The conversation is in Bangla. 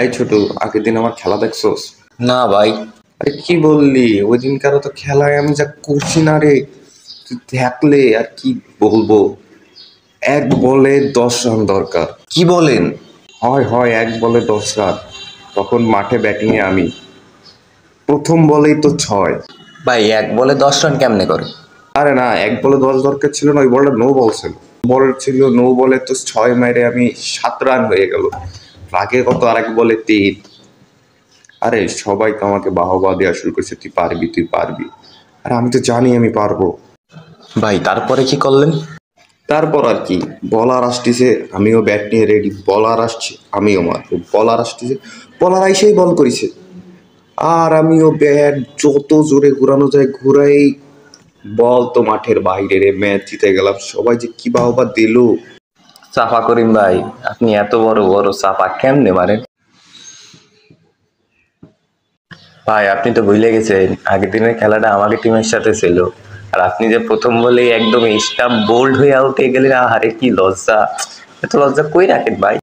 এই ছোট, আগের দিন আমার খেলা দেখছোস? না ভাই। আরে কি বললি, ওই দিনকার তো খেলায় আমি যা করছি না রে, তুই দেখলে আর কি বলবো। এক বলে 10 রান দরকার। কি বলেন? হয় হয়, এক বলে 10 রান। তখন মাঠে ব্যাটিংয়ে আমি, প্রথম বলেই তো 6। ভাই এক বলে 10 রান কেমনে করে? আরে না, এক বলে 10 দরকার ছিল না, ওই বলটা নো বল ছিল। বল ছিল নো বলে তো 6 মেরে আমি 7 রান হয়ে গেল। আগে কত আরেক বলে 3। আরে সবাই তো আমাকে বাহবা দেওয়া শুরু করছে, তুই পারবি তুই পারবি। আর আমি তো জানি আমি পারবো। ভাই তারপরে কি করলেন? তারপর আর কি, বলার আসতেছে আমিও ব্যাট নিয়ে রেডি, বলার আসছে আমিও মারবো, বলার আসতেছে, বলার আইসেই বল করেছে। আর আমিও ব্যাট যত জোরে ঘুরানো যায় ঘুরাই, বল তো মাঠের বাইরে রে, ম্যাচ জিতে গেলাম। সবাই যে কি বাহবা দিল। সাফা করিম ভাই, আপনি এত বড় বড় সাফা কেমনে মারেন? ভাই আপনি তো ভুলে গেছেন আগের দিনের খেলাটা আমাকে টিমের সাথে ছিল। আর আপনি যে প্রথম বলেই একদম স্টাম্প বোল্ড হয়ে আউট হয়ে গেলেন, আহারে কি লজ্জা! এত লজ্জা কই রাখেন ভাই?